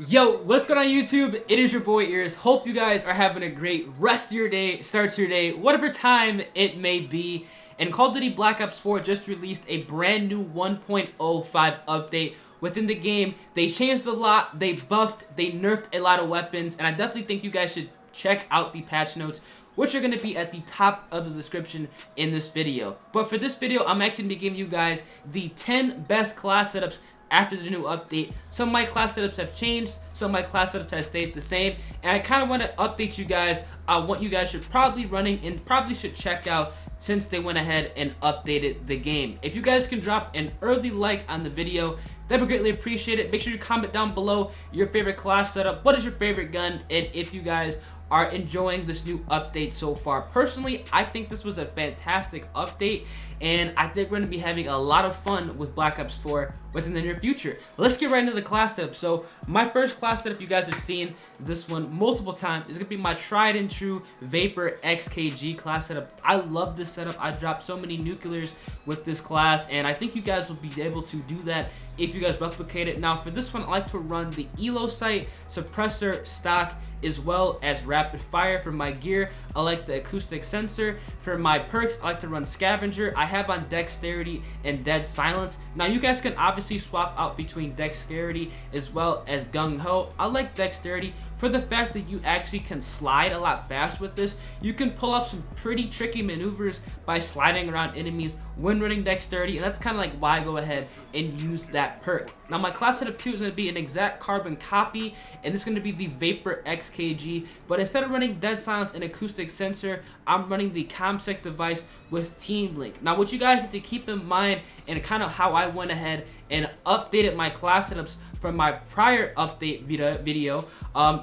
Yo, what's going on YouTube? It is your boy Ears. Hope you guys are having a great rest of your day, start to your day, whatever time it may be. And Call of Duty Black Ops 4 just released a brand new 1.05 update within the game. They changed a lot, they buffed, they nerfed a lot of weapons, and I definitely think you guys should check out the patch notes, which are going to be at the top of the description in this video. But for this video, I'm actually going to be giving you guys the 10 best class setups after the new update. Some of my class setups have changed, some of my class setups have stayed the same, and I kind of want to update you guys on what you guys should probably running and probably should check out since they went ahead and updated the game. If you guys can drop an early like on the video, that would greatly appreciate it. Make sure you comment down below your favorite class setup, what is your favorite gun, and if you guys are enjoying this new update so far. Personally, I think this was a fantastic update, and I think we're going to be having a lot of fun with Black Ops 4 within the near future. Let's get right into the class setup. So my first class setup, you guys have seen this one multiple times, is going to be my tried and true Vapor XKG class setup. I love this setup. I dropped so many nuclears with this class, and I think you guys will be able to do that if you guys replicate it. Now for this one, I like to run the Elo sight, suppressor, stock, as well as rapid fire. For my gear, I like the acoustic sensor. For my perks, I like to run scavenger. I have on dexterity and dead silence. Now you guys can obviously swap out between dexterity as well as gung ho. I like dexterity for the fact that you actually can slide a lot fast with this. You can pull off some pretty tricky maneuvers by sliding around enemies when running dexterity, and that's kind of like why I go ahead and use that perk. Now my class setup 2 is going to be an exact carbon copy, and this is going to be the Vapor XKG, but instead of running dead silence and acoustic sensor, I'm running the ComSec device with Team Link. Now what you guys need to keep in mind, and kind of how I went ahead and updated my class setups from my prior update video,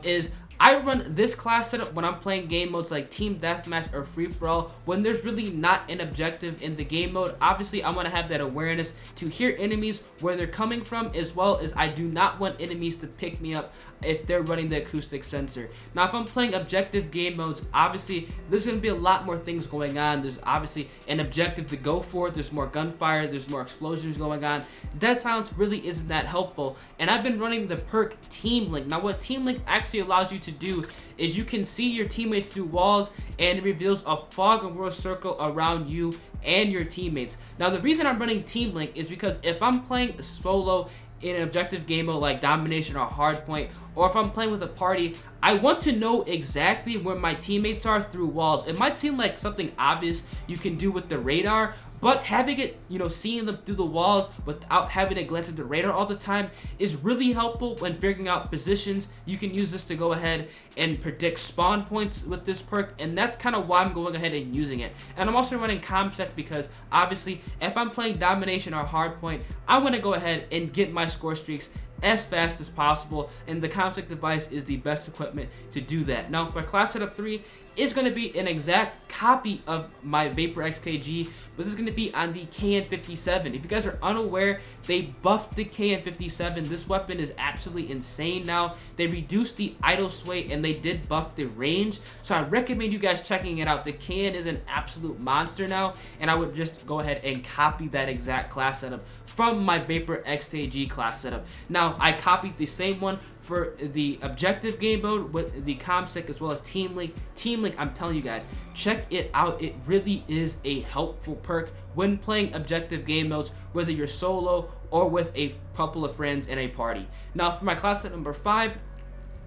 is I run this class setup when I'm playing game modes like Team Deathmatch or Free For All, when there's really not an objective in the game mode. Obviously, I want to have that awareness to hear enemies where they're coming from, as well as I do not want enemies to pick me up if they're running the acoustic sensor. Now, if I'm playing objective game modes, obviously, there's going to be a lot more things going on. There's obviously an objective to go for. There's more gunfire. There's more explosions going on. Dead silence really isn't that helpful, and I've been running the perk Team Link. Now, what Team Link actually allows you to do is you can see your teammates through walls, and it reveals a fog and world circle around you and your teammates. Now the reason I'm running Team Link is because if I'm playing solo in an objective game mode like domination or hardpoint, or if I'm playing with a party, I want to know exactly where my teammates are through walls. It might seem like something obvious you can do with the radar, but having it, seeing them through the walls without having to glance at the radar all the time is really helpful when figuring out positions. You can use this to go ahead and predict spawn points with this perk, and that's kind of why I'm going ahead and using it. And I'm also running ComSec because obviously if I'm playing domination or hardpoint, I want to go ahead and get my score streaks as fast as possible, and the ComSec device is the best equipment to do that. Now for class setup 3 is going to be an exact copy of my Vapor XKG, but this is going to be on the KN57. If you guys are unaware, they buffed the KN57. This weapon is absolutely insane now. They reduced the idle sway and they did buff the range, so I recommend you guys checking it out. The KN is an absolute monster now, and I would just go ahead and copy that exact class setup from my Vapor XKG class setup. Now I copied the same one for the objective game mode with the ComSec as well as Team Link. Team Link, I'm telling you guys, check it out. It really is a helpful perk when playing objective game modes, whether you're solo or with a couple of friends in a party. Now for my class set number 5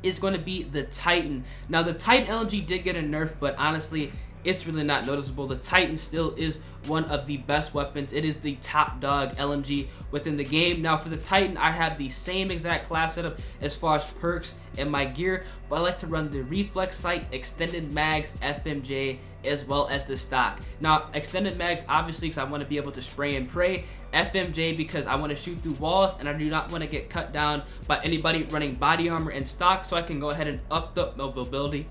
is going to be the Titan. Now the Titan LMG did get a nerf, but honestly, it's really not noticeable. The Titan still is one of the best weapons. It is the top dog LMG within the game. Now for the Titan, I have the same exact class setup as far as perks and my gear, but I like to run the reflex sight, extended mags, FMJ, as well as the stock. Now extended mags, obviously, because I want to be able to spray and pray. FMJ because I want to shoot through walls and I do not want to get cut down by anybody running body armor and stock, so I can go ahead and up the mobility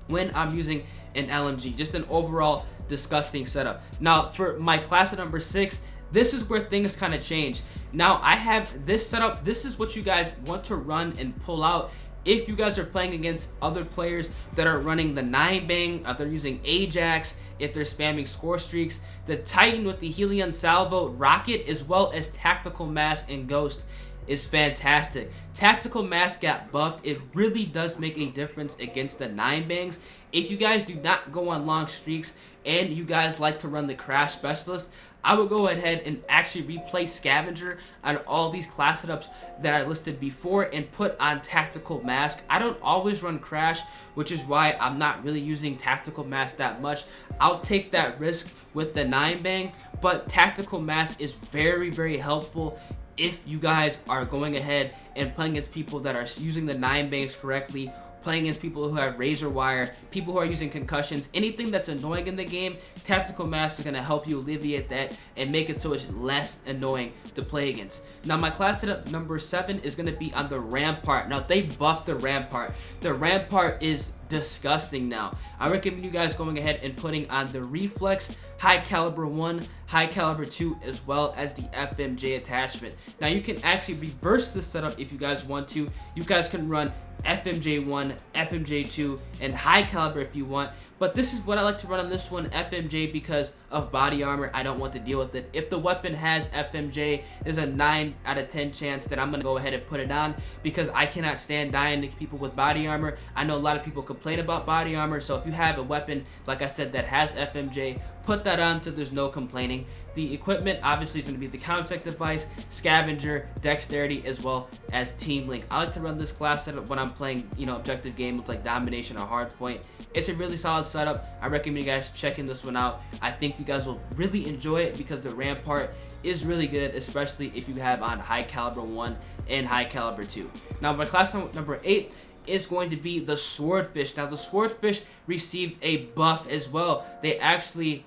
when I'm using an LMG. Just an overall disgusting setup. Now for my class at number 6, this is where things kind of change. Now I have this setup. This is what you guys want to run and pull out if you guys are playing against other players that are running the 9-bang, they're using Ajax, if they're spamming score streaks, the Titan with the Helion Salvo rocket, as well as tactical mask and ghost. is fantastic. Tactical Mask got buffed. It really does make a difference against the 9-bangs. If you guys do not go on long streaks and you guys like to run the Crash Specialist, I would go ahead and actually replace Scavenger on all these class setups that I listed before and put on Tactical Mask. I don't always run Crash, which is why I'm not really using Tactical Mask that much. I'll take that risk with the 9-bang, but Tactical Mask is very, very helpful if you guys are going ahead and playing against people that are using the 9-bangs correctly, playing against people who have razor wire, people who are using concussions, anything that's annoying in the game. Tactical Mask is going to help you alleviate that and make it so it's less annoying to play against. Now my class setup number 7 is going to be on the Rampart. Now they buffed the Rampart. The Rampart is disgusting now. I recommend you guys going ahead and putting on the Reflex, High Caliber 1, High Caliber 2, as well as the FMJ attachment. Now you can actually reverse this setup if you guys want to. You guys can run FMJ1, FMJ2, and High Caliber if you want. But this is what I like to run on this one, FMJ, because of body armor. I don't want to deal with it. If the weapon has FMJ, there's a 9 out of 10 chance that I'm going to go ahead and put it on, because I cannot stand dying to people with body armor. I know a lot of people complain about body armor, so if you have a weapon, like I said, that has FMJ, put that on so there's no complaining. The equipment obviously is going to be the contact device, Scavenger, Dexterity, as well as Team Link. I like to run this class setup when I'm playing, objective games like Domination or Hardpoint. It's a really solid setup. I recommend you guys checking this one out. I think you guys will really enjoy it because the Rampart is really good, especially if you have on High Caliber 1 and High Caliber 2. Now my class number 8 is going to be the Swordfish. Now the Swordfish received a buff as well. They actually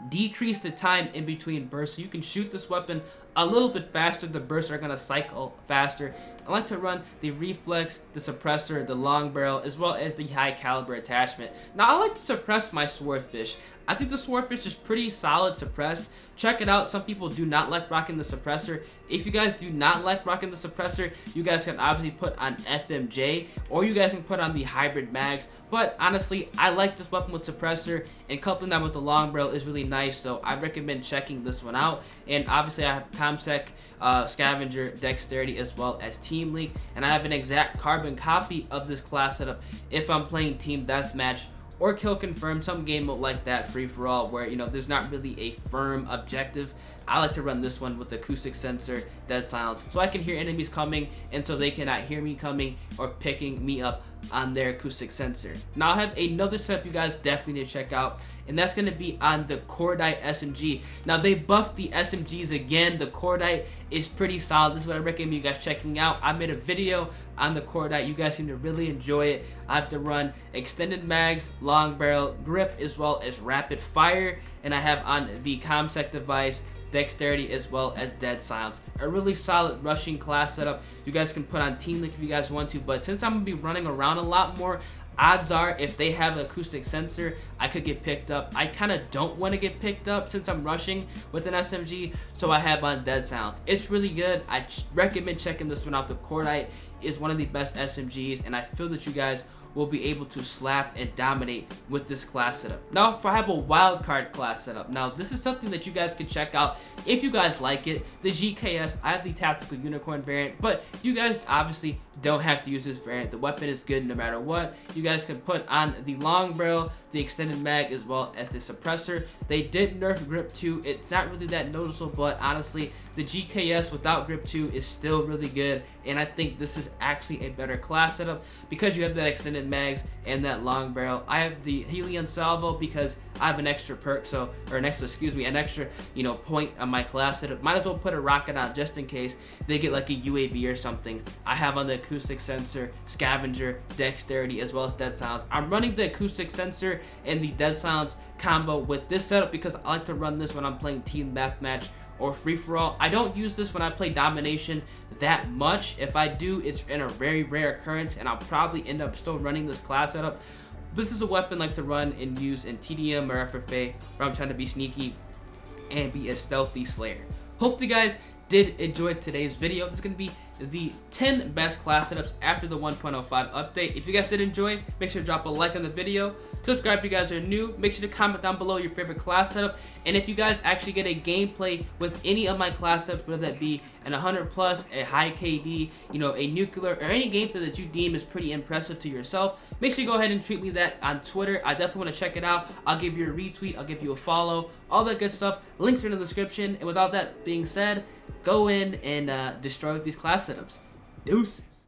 decrease the time in between bursts, so you can shoot this weapon a little bit faster. The bursts are going to cycle faster. I like to run the Reflex, the Suppressor, the Long Barrel, as well as the High Caliber attachment. Now I like to suppress my Swordfish. I think the Swordfish is pretty solid suppressed. Check it out. Some people do not like rocking the Suppressor. If you guys do not like rocking the Suppressor, you guys can obviously put on FMJ, or you guys can put on the Hybrid Mags. But honestly, I like this weapon with Suppressor, and coupling that with the Long Barrel is really nice, so I recommend checking this one out. And obviously I have ComSec, Scavenger, Dexterity, as well as Team Link, and I have an exact carbon copy of this class setup if I'm playing Team Deathmatch or Kill Confirm, some game mode like that, free for all, where there's not really a firm objective. I like to run this one with acoustic sensor, dead silence, so I can hear enemies coming and so they cannot hear me coming or picking me up on their acoustic sensor. Now I have another setup you guys definitely need to check out, and that's going to be on the Cordite SMG. Now they buffed the SMGs again. The Cordite is pretty solid. This is what I recommend you guys checking out. I made a video on the Cordite. You guys seem to really enjoy it. I have to run extended mags, long barrel, grip, as well as rapid fire, and I have on the ComSec device, Dexterity, as well as dead silence. A really solid rushing class setup. You guys can put on Team Link if you guys want to, but since I'm gonna be running around a lot more, odds are if they have an acoustic sensor, I could get picked up. I kind of don't want to get picked up since I'm rushing with an SMG, so I have on dead silence. It's really good. I recommend checking this one out. The Cordite is one of the best SMGs, and I feel that you guys will be able to slap and dominate with this class setup. Now, if I have a wildcard class setup, now this is something that you guys can check out if you guys like it. The GKS, I have the Tactical Unicorn variant, but you guys obviously don't have to use this variant. The weapon is good no matter what. You guys can put on the long barrel, the extended mag, as well as the suppressor. They did nerf grip 2. It's not really that noticeable, but honestly, the GKS without grip 2 is still really good, and I think this is actually a better class setup because you have that extended mags and that long barrel. I have the Helion Salvo because I have an extra perk, an extra point on my class setup. Might as well put a rocket on just in case they get like a UAV or something. I have on the acoustic sensor, Scavenger, Dexterity, as well as dead silence. I'm running the acoustic sensor and the dead silence combo with this setup because I like to run this when I'm playing Team Deathmatch or free for all. I don't use this when I play Domination that much. If I do, it's in a very rare occurrence, and I'll probably end up still running this class setup. But this is a weapon I like to run and use in TDM or FFA where I'm trying to be sneaky and be a stealthy slayer. Hope you guys did enjoy today's video. This is going to be the 10 best class setups after the 1.05 update. If you guys did enjoy, make sure to drop a like on the video. Subscribe if you guys are new. Make sure to comment down below your favorite class setup. And if you guys actually get a gameplay with any of my class setups, whether that be an 100 plus, a high KD, you know, a nuclear, or any gameplay that you deem is pretty impressive to yourself, make sure you go ahead and tweet me that on Twitter. I definitely want to check it out. I'll give you a retweet. I'll give you a follow. All that good stuff. Links are in the description. And without that being said, go in and destroy with these class setups. Deuces.